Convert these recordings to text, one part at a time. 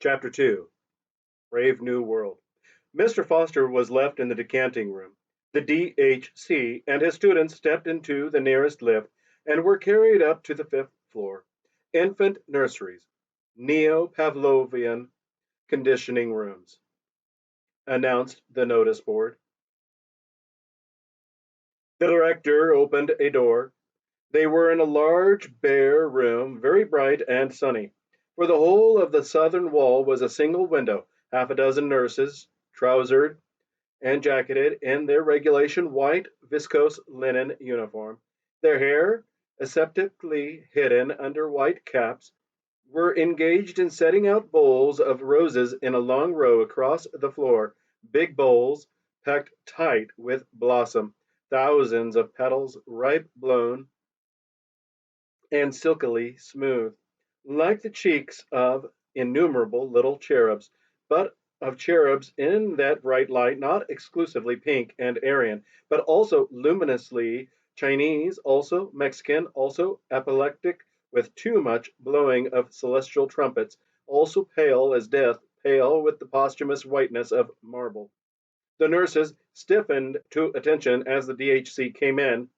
Chapter 2 Brave New World. Mr. Foster was left in the decanting room. The DHC and his students stepped into the nearest lift and were carried up to the fifth floor. Infant nurseries, Neo Pavlovian conditioning rooms, announced the notice board. The director opened a door. They were in a large, bare room, very bright and sunny. For the whole of the southern wall was a single window. Half a dozen nurses, trousered and jacketed in their regulation white viscose linen uniform, their hair aseptically hidden under white caps, were engaged in setting out bowls of roses in a long row across the floor, big bowls packed tight with blossom, thousands of petals ripe blown and silkily smooth, like the cheeks of innumerable little cherubs, but of cherubs in that bright light, not exclusively pink and Aryan, but also luminously Chinese, also Mexican, also apoplectic with too much blowing of celestial trumpets, also pale as death, pale with the posthumous whiteness of marble. The nurses stiffened to attention as the DHC came in.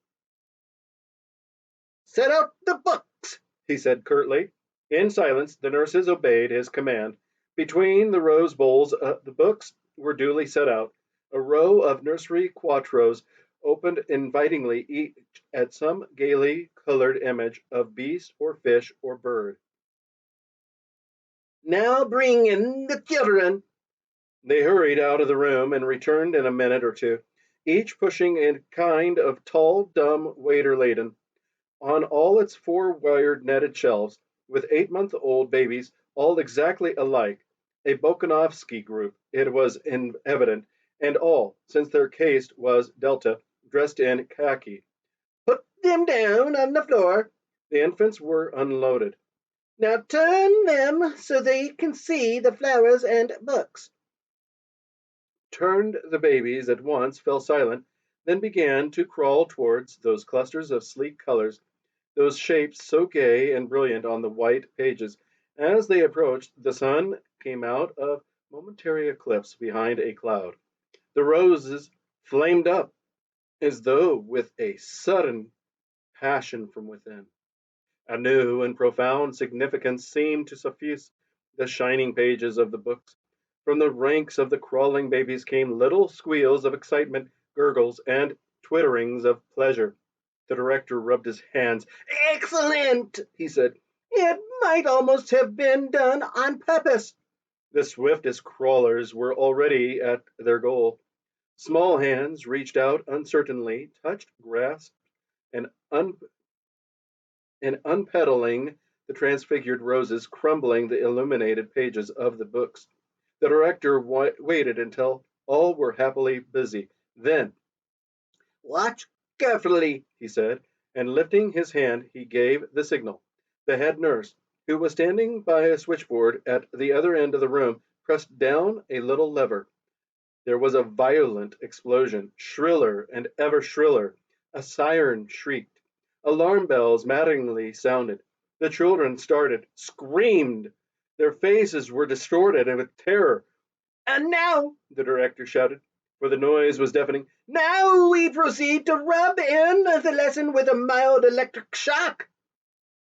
"Set out the books," he said curtly. In silence, the nurses obeyed his command. Between the rose bowls, the books were duly set out. A row of nursery quartos opened invitingly, each at some gaily colored image of beast or fish or bird. "Now bring in the children." They hurried out of the room and returned in a minute or two, each pushing a kind of tall, dumb waiter laden. On all its four wired netted shelves, with 8-month-old babies, all exactly alike, a Bokanovsky group, it was evident, and all, since their caste was Delta, dressed in khaki. "Put them down on the floor." The infants were unloaded. "Now turn them so they can see the flowers and books." Turned the babies at once fell silent, then began to crawl towards those clusters of sleek colors, those shapes so gay and brilliant on the white pages. As they approached, the sun came out of momentary eclipse behind a cloud. The roses flamed up as though with a sudden passion from within. A new and profound significance seemed to suffuse the shining pages of the books. From the ranks of the crawling babies came little squeals of excitement, gurgles, and twitterings of pleasure. The director rubbed his hands. "Excellent," he said. "It might almost have been done on purpose." The swiftest crawlers were already at their goal. Small hands reached out uncertainly, touched, grasped, and, unpetaling the transfigured roses, crumbling the illuminated pages of the books. The director waited until all were happily busy. Then, "Watch carefully," he said, and lifting his hand, he gave the signal. The head nurse, who was standing by a switchboard at the other end of the room, pressed down a little lever. There was a violent explosion, shriller and ever shriller. A siren shrieked. Alarm bells maddeningly sounded. The children started, screamed. Their faces were distorted with terror. "And now," the director shouted, for the noise was deafening, "now we proceed to rub in the lesson with a mild electric shock."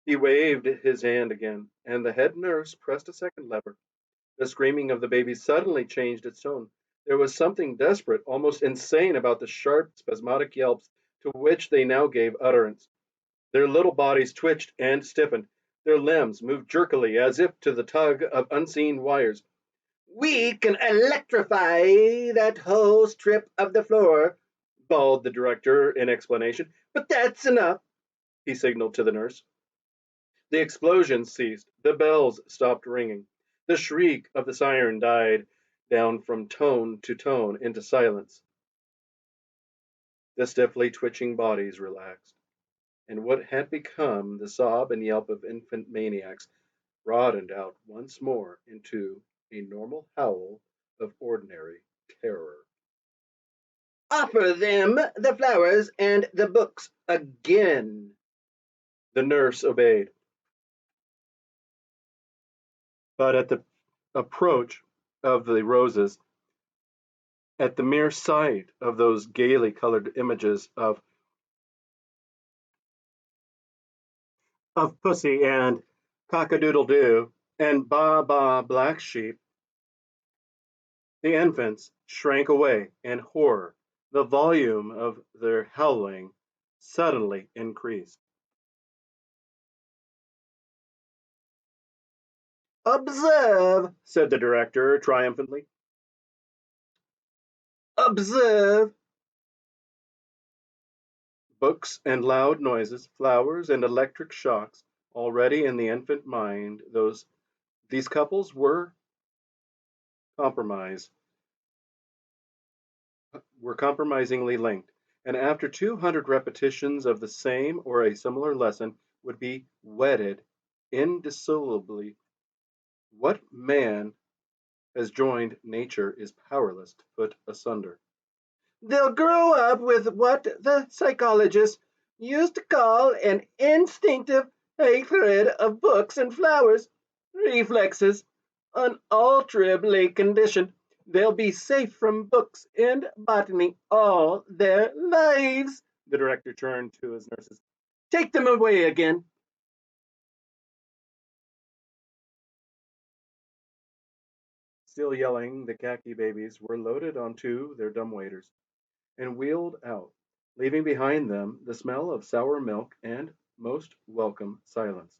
He waved his hand again, and the head nurse pressed a second lever. The screaming of the babies suddenly changed its tone. There was something desperate, almost insane about the sharp, spasmodic yelps to which they now gave utterance. Their little bodies twitched and stiffened. Their limbs moved jerkily as if to the tug of unseen wires. "We can electrify that whole strip of the floor," bawled the director in explanation. "But that's enough," he signaled to the nurse. The explosion ceased. The bells stopped ringing. The shriek of the siren died down from tone to tone into silence. The stiffly twitching bodies relaxed, and what had become the sob and yelp of infant maniacs broadened out once more into a normal howl of ordinary terror. "Offer them the flowers and the books again." The nurse obeyed. But at the approach of the roses, at the mere sight of those gaily colored images of Pussy and Cock-a-doodle-doo and Ba-Ba Black Sheep, the infants shrank away in horror. The volume of their howling suddenly increased. "Observe," said the director triumphantly. "Observe." Books and loud noises, flowers and electric shocks. Already in the infant mind, these couples compromised, were compromisingly linked, and after 200 repetitions of the same or a similar lesson would be wedded indissolubly. What man has joined nature is powerless to put asunder. They'll grow up with what the psychologists used to call an instinctive hatred of books and flowers, reflexes, unalterably conditioned. They'll be safe from books and botany all their lives. The director turned to his nurses. Take them away again. Still yelling, the khaki babies were loaded onto their dumbwaiters and wheeled out, leaving behind them the smell of sour milk and most welcome silence.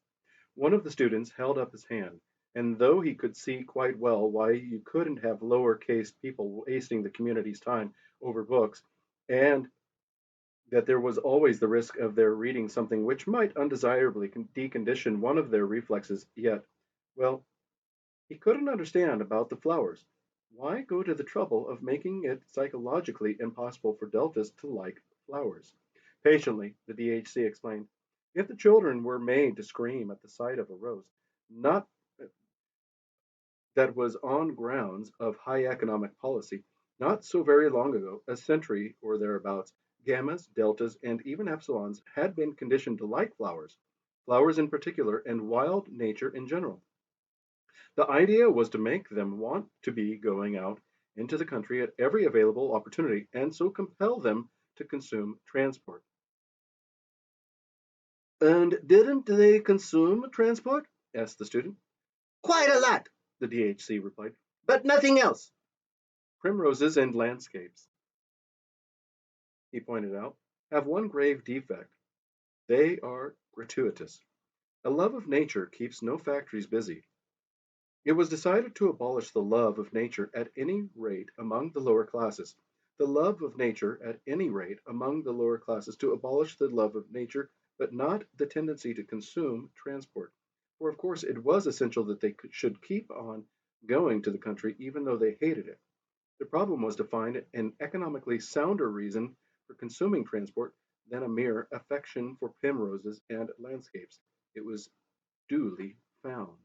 One of the students held up his hand, and though he could see quite well why you couldn't have lower caste people wasting the community's time over books, and that there was always the risk of their reading something which might undesirably decondition one of their reflexes, yet, well, he couldn't understand about the flowers. Why go to the trouble of making it psychologically impossible for deltas to like flowers? Patiently, the DHC explained. If the children were made to scream at the sight of a rose, not that was on grounds of high economic policy, not so very long ago, a century or thereabouts, gammas, deltas, and even epsilons had been conditioned to like flowers, flowers in particular, and wild nature in general. The idea was to make them want to be going out into the country at every available opportunity and so compel them to consume transport. And didn't they consume transport? Asked the student. Quite a lot, the DHC replied, but nothing else. Primroses and landscapes, he pointed out, have one grave defect. They are gratuitous. A love of nature keeps no factories busy. It was decided to abolish the love of nature at any rate among the lower classes. The love of nature at any rate among the lower classes to abolish the love of nature, but not the tendency to consume transport. For of course it was essential that they should keep on going to the country even though they hated it. The problem was to find an economically sounder reason for consuming transport than a mere affection for primroses and landscapes. It was duly found.